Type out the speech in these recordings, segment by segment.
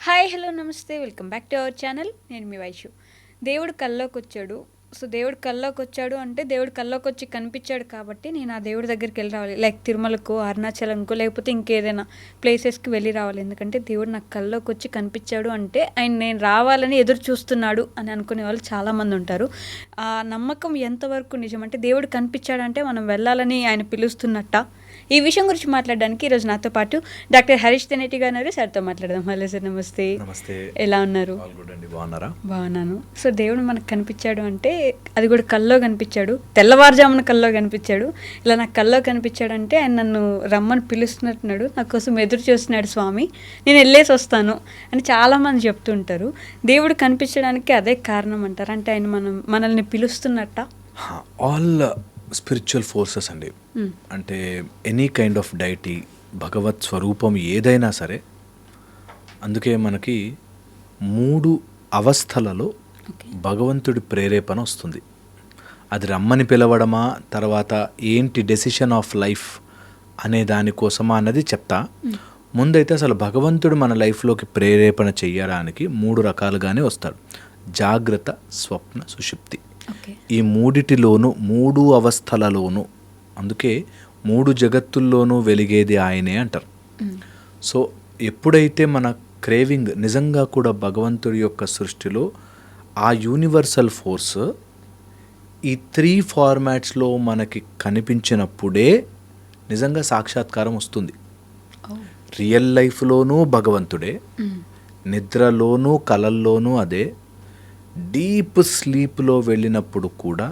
Hi hello నమస్తే welcome back to our channel. నేను మీ వైషు. దేవుడు కల్లోకి వచ్చాడు. సో దేవుడు కల్లోకి వచ్చాడు అంటే దేవుడు కల్లోకి వచ్చి కనిపించాడు కాబట్టి నేను ఆ దేవుడి దగ్గరికి వెళ్ళి రావాలి. లైక్ తిరుమలకు, అరుణాచలంకో, లేకపోతే ఇంకేదైనా ప్లేసెస్కి వెళ్ళి రావాలి. ఎందుకంటే దేవుడు నాకు కల్లోకి వచ్చి కనిపించాడు అంటే ఆయన నేను రావాలని ఎదురు చూస్తున్నాడు అని అనుకునే వాళ్ళు చాలామంది ఉంటారు. ఆ నమ్మకం ఎంతవరకు నిజం అంటే దేవుడు కనిపించాడంటే మనం వెళ్ళాలని ఆయన పిలుస్తున్నట్ట. ఈ విషయం గురించి మాట్లాడడానికి ఈరోజు నాతో పాటు డాక్టర్ హరీష్ తెనేటి గారు ఉన్నారు. సార్తో మాట్లాడదాం. హలో సార్, నమస్తే. నమస్తే. ఎలా ఉన్నారు? బాగున్నారా? బాగున్నాను. సో దేవుడు మనకు కనిపించాడు అంటే అది కూడా కల్లో కనిపించాడు, తెల్లవారుజామున కల్లో కనిపించాడు. ఇలా నాకు కల్లో కనిపించాడు అంటే ఆయన నన్ను రమ్మని పిలుస్తున్నట్టున్నాడు, నా కోసం ఎదురు చూస్తున్నాడు స్వామి, నేను వెళ్ళేసి వస్తాను అని చాలామంది చెప్తుంటారు. దేవుడు కనిపించడానికి అదే కారణం అంటారు. అంటే ఆయన మనల్ని పిలుస్తున్నట్ట. ఆల్ స్పిరిచువల్ ఫోర్సెస్ అండి. అంటే ఎనీ కైండ్ ఆఫ్ డైటీ, భగవత్ స్వరూపం ఏదైనా సరే, అందుకే మనకి 3 అవస్థలలో భగవంతుడి ప్రేరేపణ వస్తుంది. అది రమ్మని పిలవడమా, తర్వాత ఏంటి డెసిషన్ ఆఫ్ లైఫ్ అనే దానికోసమా అన్నది చెప్తా. ముందైతే అసలు భగవంతుడు మన లైఫ్లోకి ప్రేరేపణ చెయ్యడానికి 3 రకాలుగానే వస్తాడు. జాగ్రత్త, స్వప్న, సుషుప్తి. ఈ 3 అవస్థలలోనూ, అందుకే 3 జగత్తుల్లోనూ వెలిగేది ఆయనే అంటారు. సో ఎప్పుడైతే మన క్రేవింగ్ నిజంగా కూడా భగవంతుడి యొక్క సృష్టిలో ఆ యూనివర్సల్ ఫోర్స్ ఈ 3 ఫార్మాట్స్లో మనకి కనిపించినప్పుడే నిజంగా సాక్షాత్కారం వస్తుంది. రియల్ లైఫ్లోనూ భగవంతుడే, నిద్రలోనూ కలల్లోనూ అదే, డీప్ స్లీప్లో వెళ్ళినప్పుడు కూడా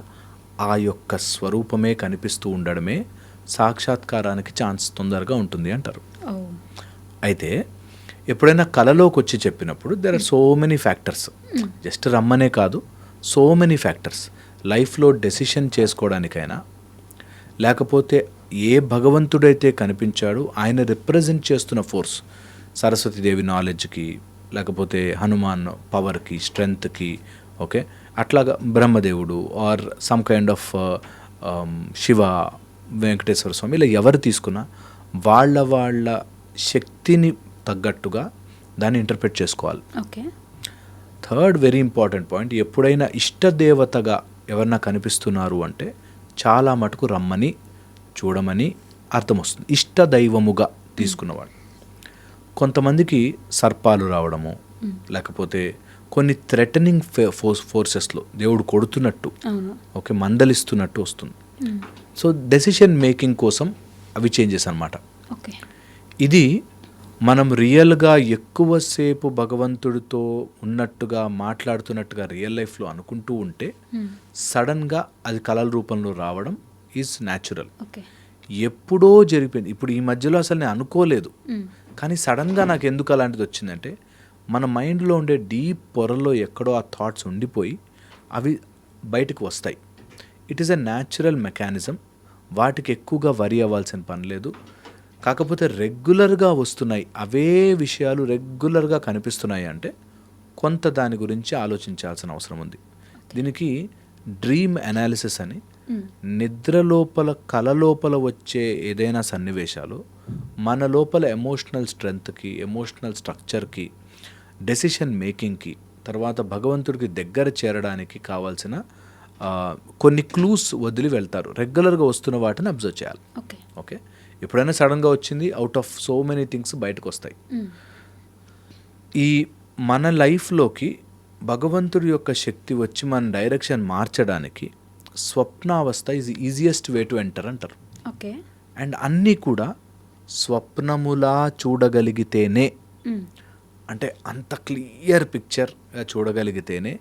ఆ యొక్క స్వరూపమే కనిపిస్తూ ఉండడమే సాక్షాత్కారానికి ఛాన్స్ తొందరగా ఉంటుంది అంటారు. అయితే ఎప్పుడైనా కలలోకి వచ్చి చెప్పినప్పుడు there are so many factors. Just రమ్మనే కాదు, సో మెనీ ఫ్యాక్టర్స్. లైఫ్లో డెసిషన్ చేసుకోవడానికైనా, లేకపోతే ఏ భగవంతుడైతే కనిపించాడో ఆయన రిప్రజెంట్ చేస్తున్న ఫోర్స్, సరస్వతీదేవి నాలెడ్జ్కి, లేకపోతే హనుమాన్ పవర్కి, స్ట్రెంగ్త్కి, ఓకే, అట్లాగా బ్రహ్మదేవుడు or some kind of Shiva, Venkateswara Swamy, ఇలా ఎవరు తీసుకున్నా వాళ్ళ శక్తిని తగ్గట్టుగా దాన్ని ఇంటర్ప్రిట్ చేసుకోవాలి. థర్డ్ వెరీ ఇంపార్టెంట్ పాయింట్, ఎప్పుడైనా ఇష్టదేవతగా ఎవరన్నా కనిపిస్తున్నారు అంటే చాలా మటుకు రమ్మని, చూడమని అర్థం వస్తుంది. ఇష్టదైవముగా తీసుకున్నవాడు. కొంతమందికి సర్పాలు రావడము, లేకపోతే కొన్ని థ్రెటనింగ్ ఫోర్సెస్లో దేవుడు కొడుతున్నట్టు, ఓకే, మందలిస్తున్నట్టు వస్తుంది. సో డెసిషన్ మేకింగ్ కోసం అవి చేంజెస్ అన్నమాట. ఇది మనం రియల్గా ఎక్కువసేపు భగవంతుడితో ఉన్నట్టుగా, మాట్లాడుతున్నట్టుగా రియల్ లైఫ్లో అనుకుంటూ ఉంటే సడన్గా అది కలల రూపంలో రావడం ఈజ్ న్యాచురల్. ఎప్పుడో జరిగిపోయింది. ఇప్పుడు ఈ మధ్యలో అసలు నేను అనుకోలేదు, కానీ సడన్గా నాకు ఎందుకు అలాంటిది వచ్చిందంటే మన మైండ్లో ఉండే డీప్ పొరలో ఎక్కడో ఆ థాట్స్ ఉండిపోయి అవి బయటకు వస్తాయి. It is a natural mechanism. వాటికి ఎక్కువగా వరి అవ్వాల్సిన పని లేదు. కాకపోతే రెగ్యులర్గా వస్తున్నాయి, అవే విషయాలు రెగ్యులర్గా కనిపిస్తున్నాయి అంటే కొంత దాని గురించి ఆలోచించాల్సిన అవసరం ఉంది. దీనికి డ్రీమ్ అనాలిసిస్ అని, నిద్ర లోపల, కల లోపల వచ్చే ఏదైనా సన్నివేశాలు మన లోపల ఎమోషనల్ స్ట్రెంగ్త్కి, ఎమోషనల్ స్ట్రక్చర్కి, డెసిషన్ మేకింగ్కి, తర్వాత భగవంతుడికి దగ్గర చేరడానికి కావాల్సిన కొన్ని క్లూస్ వదిలి వెళ్తారు. రెగ్యులర్గా వస్తున్న వాటిని అబ్జర్వ్ చేయాలి. ఓకే, ఎప్పుడైనా సడన్గా వచ్చింది, out of so many things బయటకు వస్తాయి. ఈ మన లైఫ్లోకి భగవంతుడి యొక్క శక్తి వచ్చి మన డైరెక్షన్ మార్చడానికి స్వప్నావస్థ is easiest way to enter అంటారు. అండ్ అన్నీ కూడా స్వప్నములా చూడగలిగితేనే, అంటే అంత క్లియర్ పిక్చర్గా చూడగలిగితేనే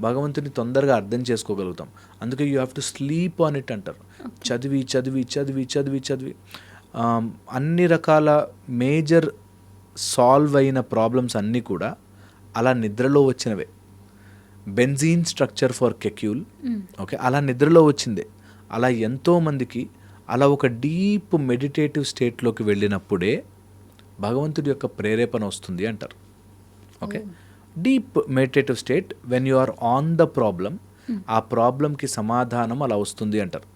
భగవంతుని తొందరగా అర్థం చేసుకోగలుగుతాం. అందుకే you have to sleep on it అంటారు. చదివి చదివి చదివి చదివి చదివి అన్ని రకాల మేజర్ సాల్వ్ అయిన ప్రాబ్లమ్స్ అన్నీ కూడా అలా నిద్రలో వచ్చినవే. బెంజీన్ స్ట్రక్చర్ ఫర్ కెక్యూల్, ఓకే, అలా నిద్రలో వచ్చిందే. అలా ఎంతోమందికి అలా ఒక డీప్ మెడిటేటివ్ స్టేట్లోకి వెళ్ళినప్పుడే భగవంతుడి యొక్క ప్రేరేపణ వస్తుంది అంటారు. Okay, deep meditative state, when you are on the problem, ఆ ప్రాబ్లంకి సమాధానం అలా వస్తుంది అంటారు.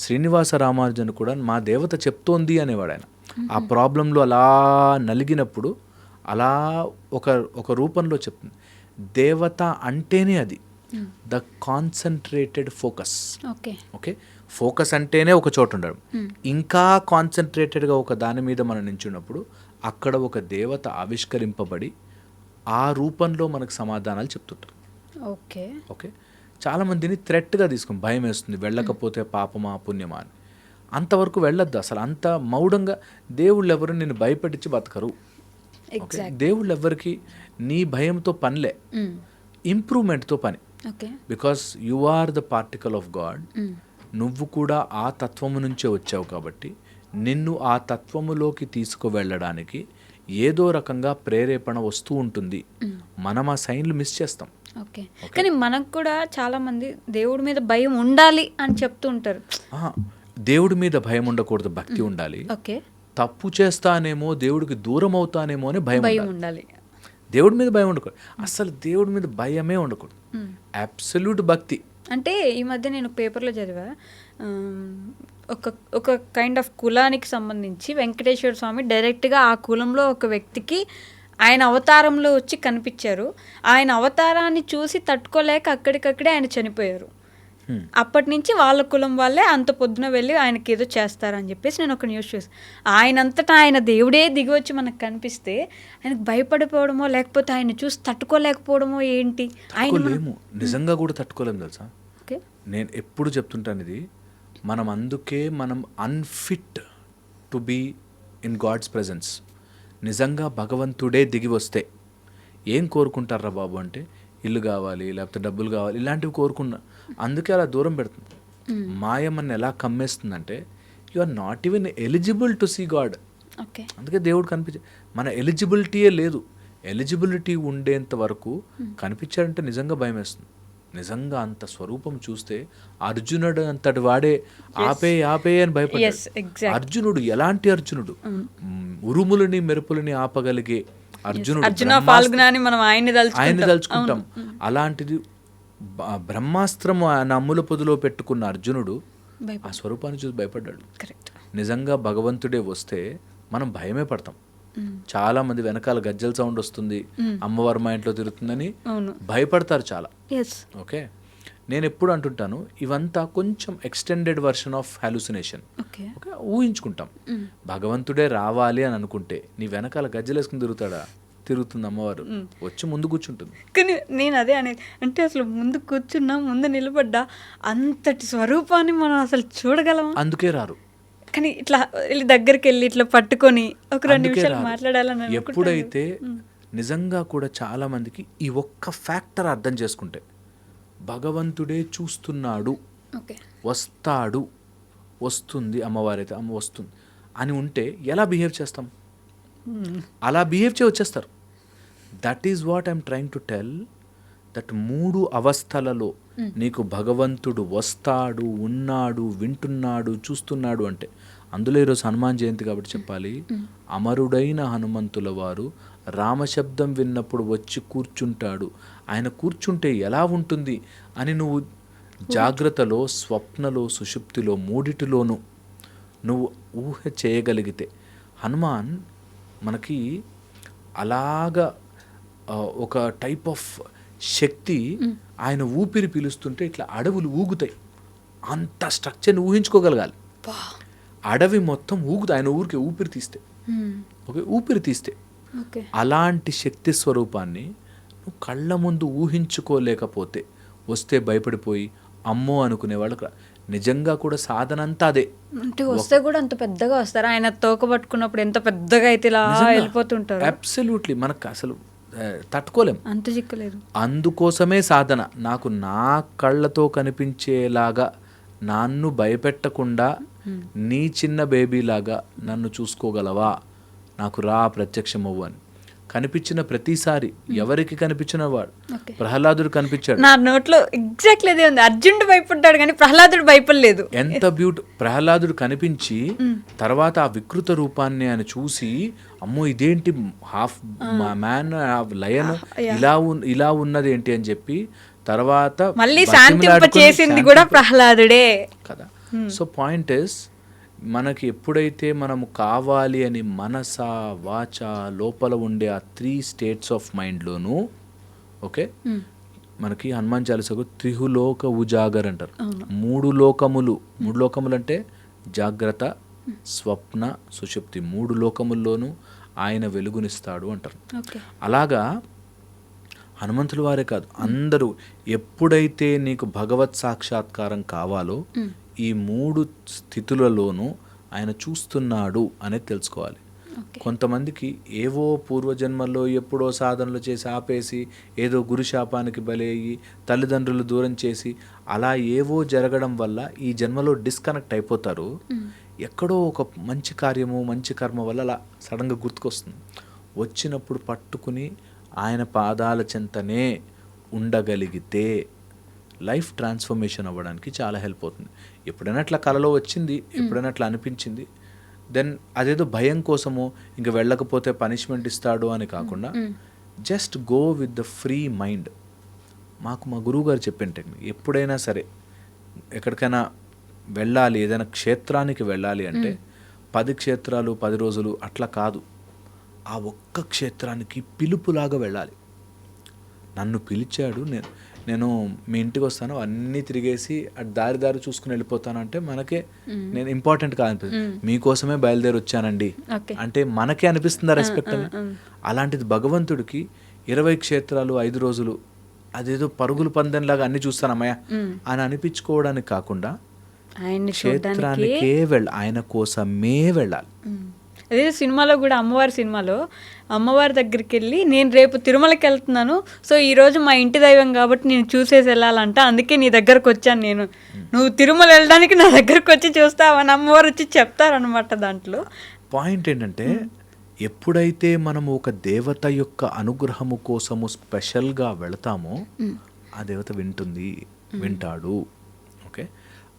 శ్రీనివాస రామానుజన్ కూడా మా దేవత చెప్తోంది అనేవాడు ఆయన. ఆ ప్రాబ్లంలో అలా నలిగినప్పుడు అలా ఒక రూపంలో చెప్తుంది. దేవత అంటేనే అది the concentrated focus. Okay. Okay, focus అంటేనే ఒక చోట ఉండడం. ఇంకా కాన్సన్ట్రేటెడ్గా ఒక దాని మీద మనం నించున్నప్పుడు అక్కడ ఒక దేవత ఆవిష్కరింపబడి ఆ రూపంలో మనకు సమాధానాలు చెప్తుంటారు. ఓకే. ఓకే, చాలామందిని థ్రెట్గా తీసుకుని భయం వేస్తుంది, వెళ్ళకపోతే పాపమా పుణ్యమా అని. అంతవరకు వెళ్ళొద్దు అసలు. అంత మౌఢంగా దేవుళ్ళు ఎవరు నిన్ను భయపెట్టించి బతకరు. ఓకే, దేవుళ్ళు ఎవరికి నీ భయంతో పనిలే, ఇంప్రూవ్మెంట్తో పని. Okay. Because you are the particle of God. నువ్వు కూడా ఆ తత్వము నుంచే వచ్చావు కాబట్టి నిన్ను ఆ తత్వములోకి తీసుకువెళ్ళడానికి ఏదో రకంగా ప్రేరేపణ వస్తూ ఉంటుంది. మనం ఆ సైన్లు మిస్ చేస్తాం. ఓకే. కానీ మనకు కూడా చాలా మంది దేవుడి మీద భయం ఉండాలి అని చెప్తూ ఉంటారు. దేవుడి మీద భయం ఉండకూడదు, భక్తి ఉండాలి. ఓకే. తప్పు చేస్తానేమో, దేవుడికి దూరం అవుతానేమో అని భయం ఉండాలి. దేవుడి మీద భయం ఉండకూడదు, అసలు దేవుడి మీద భయమే ఉండకూడదు. అబ్సల్యూట్ భక్తి. అంటే ఈ మధ్య నేను పేపర్లో చదివా, ఒక కైండ్ ఆఫ్ కులానికి సంబంధించి వెంకటేశ్వర స్వామి డైరెక్ట్గా ఆ కులంలో ఒక వ్యక్తికి ఆయన అవతారంలో వచ్చి కనిపించారు. ఆయన అవతారాన్ని చూసి తట్టుకోలేక అక్కడికక్కడే ఆయన చనిపోయారు. అప్పటి నుంచి వాళ్ళ కులం వాళ్ళే అంత పొద్దున వెళ్ళి ఆయనకి ఏదో చేస్తారని చెప్పేసి నేను ఒక న్యూస్ చూసి, ఆయనంతటా ఆయన దేవుడే దిగి వచ్చి మనకు కనిపిస్తే ఆయనకు భయపడిపోవడమో లేకపోతే ఆయన చూసి తట్టుకోలేకపోవడమో ఏంటి? ఆయన నిజంగా కూడా తట్టుకోలేము తెలుసా. ఓకే, నేను ఎప్పుడు చెప్తుంటాను ఇది, మనం unfit to be in God's presence. నిజంగా భగవంతుడే దిగి వస్తే ఏం కోరుకుంటారా బాబు అంటే, ఇల్లు కావాలి లేకపోతే డబ్బులు కావాలి ఇలాంటివి కోరుకున్నా. అందుకే అలా దూరం పెడుతుంది. మాయమని ఎలా కమ్మేస్తుందంటే you are not even eligible to see God. Okay, అందుకే దేవుడు కనిపించే, మన ఎలిజిబిలిటీయే లేదు. ఎలిజిబిలిటీ ఉండేంత వరకు కనిపించాడంటే నిజంగా భయం వేస్తుంది. నిజంగా అంత స్వరూపం చూస్తే అర్జునుడు అంతటి వాడే ఆపే అని భయపడ్డాడు. అర్జునుడు ఎలాంటి అర్జునుడు, ఉరుములని మెరుపులని ఆపగలిగే అర్జునుడు. మనం ఆయన్ని తలుచుకుంటాం. అలాంటిది బ్రహ్మాస్త్రం అమ్ముల పొదిలో పెట్టుకున్న అర్జునుడు ఆ స్వరూపాన్ని చూసి భయపడ్డాడు. నిజంగా భగవంతుడే వస్తే మనం భయమే పడతాం. చాలా మంది వెనకాల గజ్జల సౌండ్ వస్తుంది, అమ్మవారు మా ఇంట్లో తిరుగుతుందని భయపడతారు చాలా. ఓకే, నేను ఎప్పుడు అంటుంటాను ఇవంతా కొంచెం extended version of hallucination. Okay, ఊహించుకుంటాం. భగవంతుడే రావాలి అని అనుకుంటే నీ వెనకాల గజ్జలు వేసుకుని తిరుగుతుంది అమ్మవారు, వచ్చి ముందు కూర్చుంటుంది. కానీ నేను అదే అనేది, అంటే అసలు ముందు కూర్చున్నా, ముందు నిలబడ్డా అంతటి స్వరూపాన్ని మనం అసలు చూడగలం. అందుకే రారు. కానీ ఇట్లా దగ్గరికి వెళ్ళి ఇట్లా పట్టుకొని ఒక 2 నిమిషాలు మాట్లాడాలని ఎప్పుడైతే నిజంగా కూడా చాలా మందికి ఈ ఒక్క ఫ్యాక్టర్ అర్థం చేసుకుంటే, భగవంతుడే చూస్తున్నాడు, వస్తాడు, వస్తుంది అమ్మవారైతే అమ్మ వస్తుంది అని ఉంటే ఎలా బిహేవ్ చేస్తాం? అలా బిహేవ్ వచ్చేస్తారు. That is what I'm trying to tell. That 3 అవస్థలలో నీకు భగవంతుడు వస్తాడు, ఉన్నాడు, వింటున్నాడు, చూస్తున్నాడు అంటే, అందులో ఈరోజు హనుమాన్ జయంతి కాబట్టి చెప్పాలి, అమరుడైన హనుమంతుల వారు రామశబ్దం విన్నప్పుడు వచ్చి కూర్చుంటాడు. ఆయన కూర్చుంటే ఎలా ఉంటుంది అని నువ్వు జాగ్రత్తలో, స్వప్నలో, సుషుప్తిలో మూడిటిలోనూ నువ్వు ఊహ చేయగలిగితే, హనుమాన్ మనకి అలాగా ఒక టైప్ ఆఫ్ శక్తి, ఆయన ఊపిరి పీలుస్తుంటే ఇట్లా అడవులు ఊగుతాయి. అంత స్ట్రక్చర్ని ఊహించుకోగలగాలి. అడవి మొత్తం ఊగుతాయి ఆయన ఊపిరి తీస్తే. ఓకే, ఊపిరి తీస్తే అలాంటి శక్తి స్వరూపాన్ని నువ్వు కళ్ళ ముందు ఊహించుకోలేకపోతే, వస్తే భయపడిపోయి అమ్మో అనుకునే వాళ్ళకి నిజంగా కూడా సాధన అంతా అదే. అంటే వస్తే కూడా అంత పెద్దగా వస్తారు. ఆయన తోక పట్టుకున్నప్పుడు ఎంత పెద్దగా అయితే ఇలా వెళ్ళిపోతుంటారు. అబ్సల్యూట్లీ మనకు అసలు తట్టుకోలేం, అంత చిక్కలేదు. అందుకోసమే సాధన. నాకు నా కళ్ళతో కనిపించేలాగా, నన్ను భయపెట్టకుండా నీ చిన్న బేబీలాగా నన్ను చూసుకోగలవా, నాకు రా ప్రత్యక్షమవ్వు అని. కనిపించిన ప్రతిసారి ఎవరికి కనిపించిన వాడు, ప్రహ్లాదుడు కనిపించాడు. నా నోట్లో ఎగ్జాక్ట్లీ అదే ఉంది. అర్జునుడు భయపడ్డాడు కానీ ప్రహ్లాదుడు భయపడలేదు. ఎంత ప్రహ్లాదుడు కనిపించి తర్వాత ఆ వికృత రూపాన్ని ఆయన చూసి, అమ్మో ఇదేంటి, హాఫ్ మ్యాన్ లయన్ ఇలా ఉన్నది ఏంటి అని చెప్పి తర్వాత మళ్ళీ శాంతింప చేసింది కూడా ప్రహ్లాదుడే కదా. సో పాయింట్ ఇస్, మనకి ఎప్పుడైతే మనము కావాలి అని మనస వాచ లోపల ఉండే ఆ 3 స్టేట్స్ ఆఫ్ మైండ్లోనూ ఓకే మనకి హనుమాన్ చాలీసాకు త్రిహులోక ఉజాగర్ అంటారు. 3 లోకములు అంటే జాగ్రత్త స్వప్న సుషుప్తి 3 లోకముల్లోనూ ఆయన వెలుగునిస్తాడు అంటారు. అలాగా హనుమంతుల వారే కాదు అందరూ ఎప్పుడైతే నీకు భగవత్ సాక్షాత్కారం కావాలో ఈ 3 స్థితులలోనూ ఆయన చూస్తున్నాడు అనేది తెలుసుకోవాలి. కొంతమందికి ఏవో పూర్వజన్మల్లో ఎప్పుడో సాధనలు చేసి ఆపేసి ఏదో గురుశాపానికి బలయ్యి తల్లిదండ్రులు దూరం చేసి అలా ఏవో జరగడం వల్ల ఈ జన్మలో డిస్కనెక్ట్ అయిపోతారు. ఎక్కడో ఒక మంచి కార్యము మంచి కర్మ వల్ల అలా సడన్గా గుర్తుకొస్తుంది. వచ్చినప్పుడు పట్టుకుని ఆయన పాదాల చెంతనే ఉండగలిగితే లైఫ్ ట్రాన్స్ఫర్మేషన్ అవ్వడానికి చాలా హెల్ప్ అవుతుంది. ఎప్పుడైనా అట్లా కలలో వచ్చింది, ఎప్పుడైనా అట్లా అనిపించింది, దెన్ అదేదో భయం కోసమో ఇంక వెళ్ళకపోతే పనిష్మెంట్ ఇస్తాడు అని కాకుండా just go with the free mind. మాకు మా గురువు గారు చెప్పిన టెక్నిక్, ఎప్పుడైనా సరే ఎక్కడికైనా వెళ్ళాలి, ఏదైనా క్షేత్రానికి వెళ్ళాలి అంటే 10 క్షేత్రాలు 10 రోజులు అట్లా కాదు, ఆ ఒక్క క్షేత్రానికి పిలుపులాగా వెళ్ళాలి. నన్ను పిలిచాడు, నేను మీ ఇంటికి వస్తాను, అన్నీ తిరిగేసి అటు దారి చూసుకుని వెళ్ళిపోతాను అంటే మనకే నేను ఇంపార్టెంట్ కాదు, మీకోసమే బయలుదేరి వచ్చానండి అంటే మనకే అనిపిస్తుందా రెస్పెక్ట్ అని. అలాంటిది భగవంతుడికి 20 క్షేత్రాలు 5 రోజులు అదేదో పరుగులు పందెంలాగా అన్ని చూస్తానమ్మయ్య అని అనిపించుకోవడానికి కాకుండా క్షేత్రానికే ఆయన కోసమే వెళ్ళాలి. అదే సినిమాలో కూడా అమ్మవారి దగ్గరికి వెళ్ళి నేను రేపు తిరుమలకి వెళ్తున్నాను, సో ఈరోజు మా ఇంటి దైవం కాబట్టి నేను చూసేసి వెళ్ళాలంట, అందుకే నీ దగ్గరకు వచ్చాను నేను, నువ్వు తిరుమల వెళ్ళడానికి నా దగ్గరకు వచ్చి చూస్తావని అమ్మవారు వచ్చి చెప్తారనమాట. దాంట్లో పాయింట్ ఏంటంటే ఎప్పుడైతే మనము ఒక దేవత యొక్క అనుగ్రహము కోసము స్పెషల్గా వెళతామో ఆ దేవత వింటాడు. ఓకే,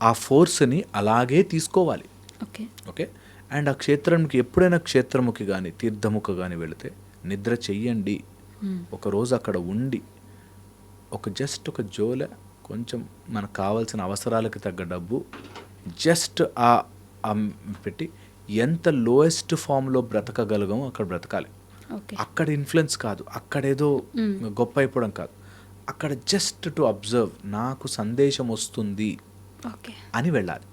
ఆ ఫోర్స్ని అలాగే తీసుకోవాలి. ఓకే, అండ్ ఆ క్షేత్రంకి ఎప్పుడైనా క్షేత్రముకి కానీ తీర్థముకు కానీ వెళితే నిద్ర చెయ్యండి. ఒకరోజు అక్కడ ఉండి జస్ట్ ఒక జోల కొంచెం మనకు కావాల్సిన అవసరాలకు తగ్గ డబ్బు జస్ట్ పెట్టి ఎంత లోయెస్ట్ ఫామ్లో బ్రతకగలగమో అక్కడ బ్రతకాలి. అక్కడ ఇన్ఫ్లుయెన్స్ కాదు, అక్కడేదో గొప్ప అయిపోవడం కాదు, అక్కడ జస్ట్ టు అబ్జర్వ్, నాకు సందేశం వస్తుంది అని వెళ్ళాలి.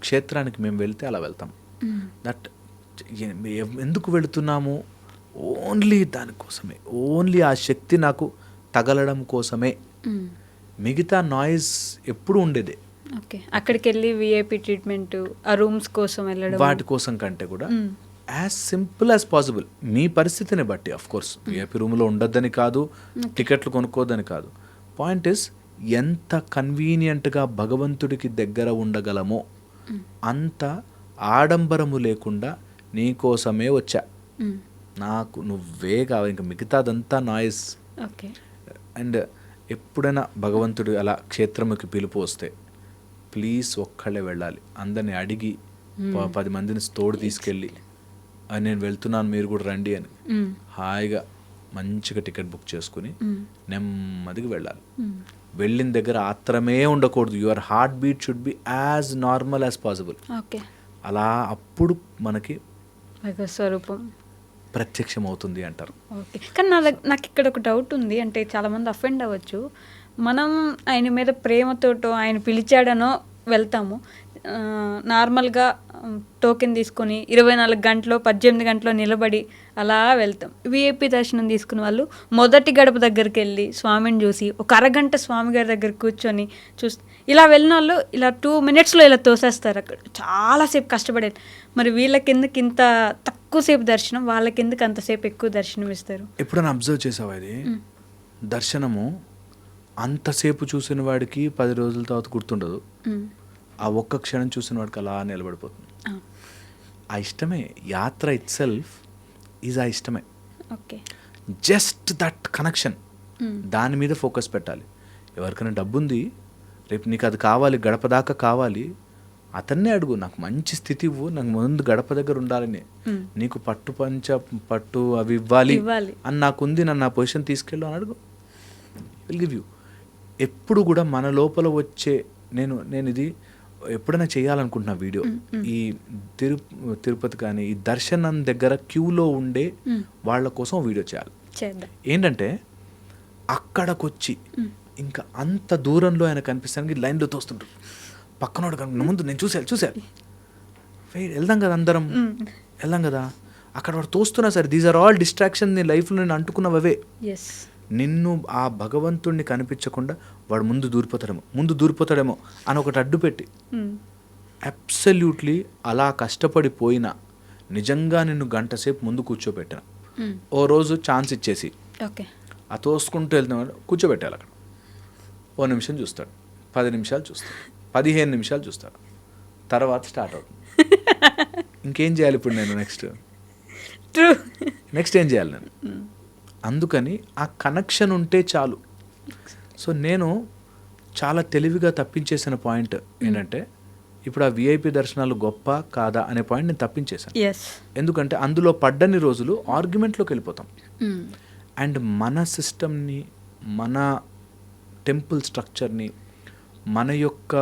క్షేత్రానికి మేము వెళ్తే అలా వెళ్తాం. దట్ ఎందుకు వెళుతున్నాము? ఓన్లీ దానికోసమే, ఓన్లీ ఆ శక్తి నాకు తగలడం కోసమే. మిగతా నాయిస్ ఎప్పుడు ఉండేదే. అక్కడికి వెళ్ళి విఐపి ట్రీట్మెంట్, ఆ రూమ్స్ కోసం వెళ్ళడం, వాటి కోసం కంటే కూడా యాజ్ సింపుల్ యాజ్ పాసిబుల్ మీ పరిస్థితిని బట్టి. ఆఫ్ కోర్స్ విఐపి రూమ్లో ఉండొద్దని కాదు, టికెట్లు కొనుక్కోద్దని కాదు. పాయింట్ ఇస్ ఎంత కన్వీనియంట్గా భగవంతుడికి దగ్గర ఉండగలమో అంత ఆడంబరము లేకుండా నీకోసమే వచ్చా, నాకు నువ్వే కావాలి, ఇంకా మిగతాదంతా నాయిస్. అండ్ ఎప్పుడైనా భగవంతుడు అలా క్షేత్రముకి పిలుపు వస్తే ప్లీజ్ ఒక్కళ్ళే వెళ్ళాలి. అందరిని అడిగి 10 మందిని తోడు తీసుకెళ్ళి నేను వెళ్తున్నాను మీరు కూడా రండి అని హాయిగా మంచిగా టికెట్ బుక్ చేసుకుని నెమ్మదిగా వెళ్ళాలి. వెళ్ళిన దగ్గర ఆత్రమే ఉండకూడదు. Your heart beat should be as normal as possible. అలా అప్పుడు మనకి స్వరూపం ప్రత్యక్షం అవుతుంది అంటారు. కానీ నాకు ఇక్కడ ఒక డౌట్ ఉంది, అంటే చాలామంది అఫెండ్ అవ్వచ్చు. మనం ఆయన మీద ప్రేమతోటో ఆయన పిలిచాడనో వెళ్తాము, నార్మల్గా టోకెన్ తీసుకొని 24 గంటలో 18 గంటలో నిలబడి అలా వెళ్తాం. విఐపి దర్శనం తీసుకున్న వాళ్ళు మొదటి గడప దగ్గరికి వెళ్ళి స్వామిని చూసి ఒక అరగంట స్వామి గారి దగ్గర కూర్చొని ఇలా వెళ్ళిన వాళ్ళు ఇలా 2 minutesలో ఇలా తోసేస్తారు. అక్కడ చాలాసేపు కష్టపడేది. మరి వీళ్ళకెందుకు ఇంత తక్కువసేపు దర్శనం, వాళ్ళకెందుకు అంతసేపు ఎక్కువ దర్శనం ఇస్తారు? ఎప్పుడైనా అబ్జర్వ్ చేసావా ఇది? దర్శనము అంతసేపు చూసిన వాడికి 10 రోజుల తర్వాత గుర్తుండదు, ఆ ఒక్క క్షణం చూసిన వాడికి అలా నిలబడిపోతుంది. ఆ ఇష్టమే, యాత్ర ఇట్ సెల్ఫ్ ఈజ్ ఆ ఇష్టమే. జస్ట్ దట్ కనెక్షన్, దాని మీద ఫోకస్ పెట్టాలి. ఎవరికైనా డబ్బు ఉంది, రేపు నీకు అది కావాలి, గడప దాకా కావాలి, అతన్నే అడుగు, నాకు మంచి స్థితి ఇవ్వు, నాకు ముందు గడప దగ్గర ఉండాలని, నీకు పట్టు అవి ఇవ్వాలి అని నాకుంది, నన్ను ఆ పొజిషన్ తీసుకెళ్ళు అని అడుగు, విల్ గివ్ యూ. ఎప్పుడు కూడా మన లోపల వచ్చే నేను ఇది ఎప్పుడైనా చేయాలనుకుంటున్నా వీడియో, ఈ తిరుపతి కానీ ఈ దర్శనం దగ్గర క్యూలో ఉండే వాళ్ళ కోసం వీడియో చేయాలి. చేద్దాం. ఏంటంటే అక్కడికొచ్చి ఇంకా అంత దూరంలో ఆయన కనిపిస్తానికి లైన్లో తోస్తుంటారు. పక్కనోడు కనుక ముందు నేను చూశాను వెళ్దాం కదా, అందరం వెళ్దాం కదా. అక్కడ వాడు తోస్తున్నా సరే, దీస్ ఆర్ ఆల్ డిస్ట్రాక్షన్. నీ లైఫ్లో నేను అంటుకున్నవే. నిన్ను ఆ భగవంతుడిని కనిపించకుండా వాడు ముందు దూరిపోతాడేమో అని ఒకటి అడ్డు పెట్టి అబ్సల్యూట్లీ అలా కష్టపడిపోయినా నిజంగా నిన్ను గంట సేపు ముందు కూర్చోబెట్టాను. ఓ రోజు ఛాన్స్ ఇచ్చేసి ఆ తోసుకుంటూ వెళ్తున్నాడు, కూర్చోబెట్టాలి అక్కడ. 1 నిమిషం చూస్తాడు, 10 నిమిషాలు చూస్తాడు, 15 నిమిషాలు చూస్తాడు, తర్వాత స్టార్ట్ అవుతుంది. ఇంకేం చేయాలి ఇప్పుడు నేను? నెక్స్ట్ ఏం చేయాలి నేను? అందుకని ఆ కనెక్షన్ ఉంటే చాలు. సో నేను చాలా తెలివిగా తప్పించేసిన పాయింట్ ఏంటంటే, ఇప్పుడు ఆ విఐపి దర్శనాలు గొప్ప కాదా అనే పాయింట్ నేను తప్పించేశాను. ఎందుకంటే అందులో పడ్డని రోజులు ఆర్గ్యుమెంట్లోకి వెళ్ళిపోతాం. అండ్ మన సిస్టమ్ని, మన టెంపుల్ స్ట్రక్చర్ని, మన యొక్క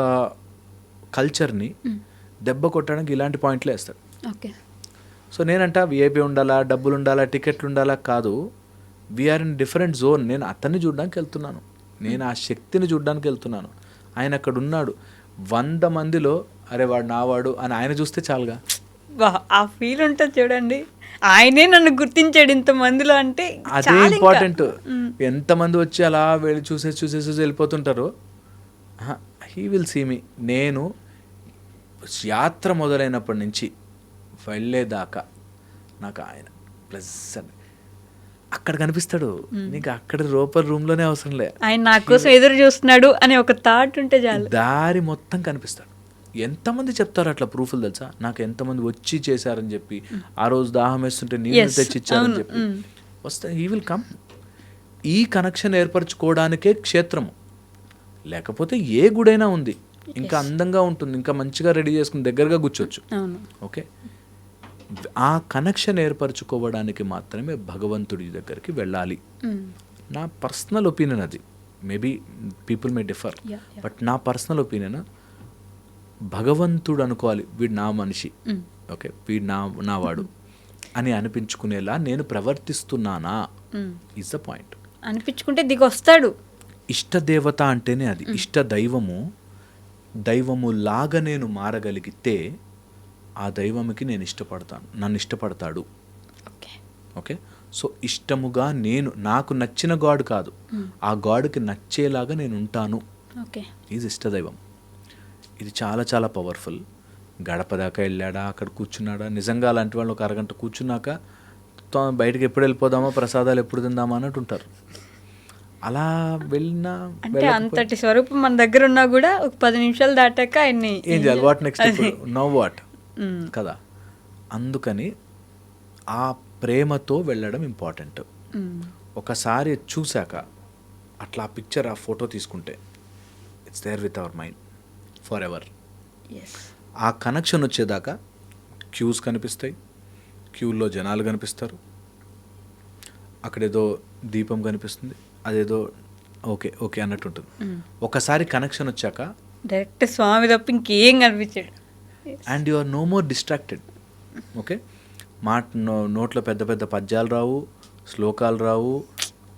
కల్చర్ని దెబ్బ కొట్టడానికి ఇలాంటి పాయింట్లే వేస్తాడు. సో నేనంట విఐపి ఉండాలా, డబ్బులు ఉండాలా, టికెట్లు ఉండాలా కాదు. We are in different zone. నేను అతన్ని చూడడానికి వెళ్తున్నాను, నేను ఆ శక్తిని చూడడానికి వెళ్తున్నాను. ఆయన అక్కడ ఉన్నాడు 100 మందిలో, అరే వాడు నావాడు అని ఆయన చూస్తే చాలుగా. ఆ ఫీల్ ఉంటుంది చూడండి. ఆయనే నన్ను గుర్తించాడు ఇంతమందిలో అంటే అదే ఇంపార్టెంట్. ఎంతమంది వచ్చి అలా వెళ్ళి చూసేసి వెళ్ళిపోతుంటారో, హీ విల్ సీ మీ. నేను యాత్ర మొదలైనప్పటి నుంచి వెళ్ళేదాకా నాకు ఆయన ప్లెజెంట్ అక్కడ కనిపిస్తాడు. నీకు అక్కడ లోపల రూమ్లోనే అవసరం లే, ఆయన నా కోసం ఎదురు చూస్తున్నాడు అనే ఒక థాట్ ఉంటే చాలు. దారి మొత్తం కనిపిస్తాడు. ఎంతమంది చెప్తారు అట్లా ప్రూఫ్లు తెలుసా నాకు? ఎంతమంది వచ్చి చేశారని చెప్పి, ఆ రోజు దాహం వేస్తుంటే నీళ్ళు తెచ్చిచ్చారని చెప్పి వస్తే హీ విల్ కమ్. ఈ కనెక్షన్ ఏర్పరచుకోవడానికే క్షేత్రము. లేకపోతే ఏ గుడైనా ఉంది, ఇంకా అందంగా ఉంటుంది, ఇంకా మంచిగా రెడీ చేసుకుని దగ్గరగా కూర్చోవచ్చు. ఓకే, ఆ కనెక్షన్ ఏర్పరచుకోవడానికి మాత్రమే భగవంతుడి దగ్గరికి వెళ్ళాలి. నా పర్సనల్ ఒపీనియన్ అది. Maybe people may differ, but నా పర్సనల్ ఒపీనియన్ భగవంతుడు అనుకోవాలి, వీడు నా మనిషి, ఓకే వీడు నా వాడు అని అనిపించుకునేలా నేను ప్రవర్తిస్తున్నానా ఈజ్ ద పాయింట్. అనిపించుకుంటే దిగొస్తాడు. ఇష్టదేవత అంటేనే అది. ఇష్ట దైవము లాగా నేను మారగలిగితే ఆ దైవముకి నేను ఇష్టపడతాను, నన్ను ఇష్టపడతాడు. ఓకే, సో ఇష్టముగా నేను, నాకు నచ్చిన గాడ్ కాదు, ఆ గాడ్కి నచ్చేలాగా నేను ఉంటాను. ఈజ్ ఇష్టదైవం. ఇది చాలా చాలా పవర్ఫుల్. గడప దాకా వెళ్ళాడా, అక్కడ కూర్చున్నాడా, నిజంగా అలాంటి వాళ్ళు ఒక అరగంట కూర్చున్నాక బయటకు ఎప్పుడు వెళ్ళిపోదామా, ప్రసాదాలు ఎప్పుడు తిందామా అన్నట్టు ఉంటారు. అలా వెళ్ళినా అంటే అంతటి స్వరూపం మన దగ్గర ఉన్నా కూడా ఒక 10 నిమిషాలు దాటాక ఆయన్ని ఏం చేయాలి, వాట్ నెక్స్ట్, నో వాట్ కదా. అందుకని ఆ ప్రేమతో వెళ్ళడం ఇంపార్టెంట్. ఒకసారి చూశాక అట్లా ఆ పిక్చర్, ఆ ఫోటో తీసుకుంటే it's there with our mind forever. ఆ కనెక్షన్ వచ్చేదాకా క్యూస్ కనిపిస్తాయి, క్యూల్లో జనాలు కనిపిస్తారు, అక్కడేదో దీపం కనిపిస్తుంది, అదేదో ఓకే ఓకే అన్నట్టు ఉంటుంది. ఒకసారి కనెక్షన్ వచ్చాక డైరెక్ట్ స్వామి తప్ప ఇంకేం కనిపించాడు. And you are no more distracted. Okay, నోట్లో పెద్ద పెద్ద పద్యాలు రావు, శ్లోకాలు రావు,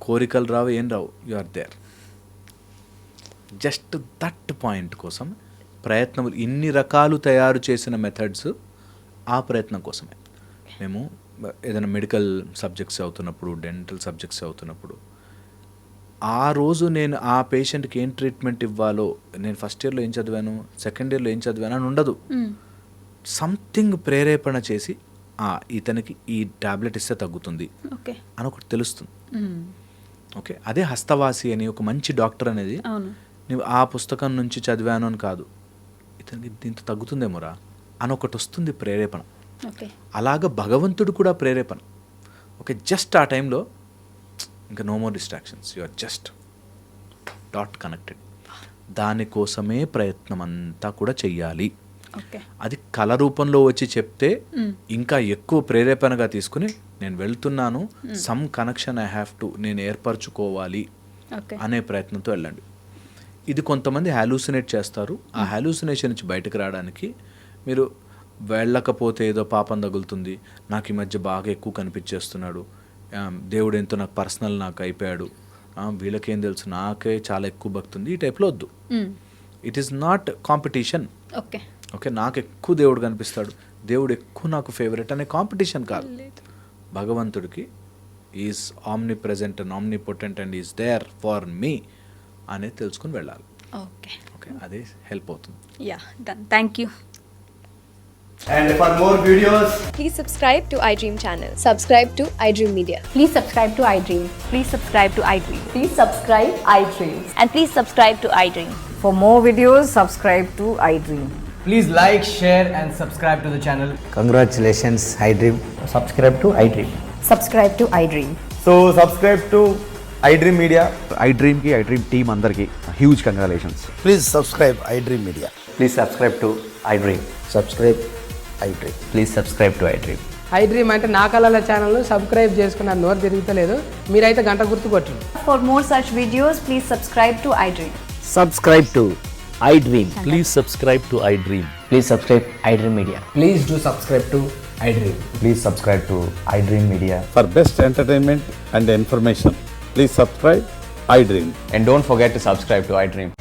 కోరికలు రావు, ఏం రావు. You are there. Just that point కోసం ప్రయత్నములు, ఇన్ని రకాలు తయారు చేసిన మెథడ్స్ ఆ ప్రయత్నం కోసమే. మేము ఏదైనా మెడికల్ సబ్జెక్ట్స్ అవుతున్నప్పుడు, డెంటల్ సబ్జెక్ట్స్ అవుతున్నప్పుడు, ఆ రోజు నేను ఆ పేషెంట్కి ఏం ట్రీట్మెంట్ ఇవ్వాలో, నేను ఫస్ట్ ఇయర్లో ఏం చదివాను, సెకండ్ ఇయర్లో ఏం చదివాను అని ఉండదు. సంథింగ్ ప్రేరేపణ చేసి ఇతనికి ఈ టాబ్లెట్ ఇస్తే తగ్గుతుంది అని ఒకటి తెలుస్తుంది. ఓకే, అదే హస్తవాసి అని ఒక మంచి డాక్టర్ అనేది. నువ్వు ఆ పుస్తకం నుంచి చదివాను అని కాదు, ఇతనికి దీంతో తగ్గుతుందేమోరా అని ఒకటి వస్తుంది ప్రేరేపణ. అలాగ భగవంతుడు కూడా ప్రేరేపణ. ఓకే, జస్ట్ ఆ టైంలో ఇంకా no more distractions, you are just dot connected. దానికోసమే ప్రయత్నం అంతా కూడా చెయ్యాలి. అది కళ రూపంలో వచ్చి చెప్తే ఇంకా ఎక్కువ ప్రేరేపణగా తీసుకుని నేను వెళ్తున్నాను, some connection I have to, నేను ఏర్పరచుకోవాలి అనే ప్రయత్నంతో వెళ్ళండి. ఇది కొంతమంది హాలూసినేట్ చేస్తారు. ఆ హాలూసినేషన్ నుంచి బయటకు రావడానికి మీరు వెళ్ళకపోతే ఏదో పాపం తగులుతుంది, నాకు ఈ మధ్య బాగా ఎక్కువ కనిపించేస్తున్నాడు, దేవుడు ఎంతో నాకు పర్సనల్ నాకు అయిపోయాడు, వీళ్ళకేం తెలుసు, నాకే చాలా ఎక్కువ భక్తి ఉంది, ఈ టైప్లో వద్దు. It is not competition. Okay okay, నాకు ఎక్కువ దేవుడు కనిపిస్తాడు, దేవుడు ఎక్కువ నాకు ఫేవరెట్ అనే కాంపిటీషన్ కాదు. భగవంతుడికి is omnipresent and omnipotent and is there for me అనేది తెలుసుకుని వెళ్ళాలి. ఓకే ఓకే, అదే హెల్ప్ అవుతుంది. Yeah done. Thank you. And for more videos, Please subscribe to iDream channel. Subscribe to iDream Media. Please subscribe to iDream. Please subscribe to iDream. Please subscribe iDream. And please subscribe to iDream. For more videos, subscribe to iDream. please like, share and subscribe to the channel. Congratulations, iDream. Subscribe to iDream. Subscribe to iDream. So subscribe to iDream Media. iDream ki iDream team andarki huge congratulations. Please subscribe iDream Media. Please subscribe to iDream. Subscribe iDream. Please subscribe to iDream. iDream అంటే నా కళల ఛానల్ను subscribe చేసుకున్న నోరు తిరుగుతలేదు, మీరైతే గంట గుర్తు కొట్టండి. For more such videos, please subscribe to iDream. Subscribe to iDream. Please subscribe to iDream. Please subscribe iDream Media. Please do subscribe to iDream. Please subscribe to iDream Media. For best entertainment and information, please subscribe iDream. And don't forget to subscribe to iDream.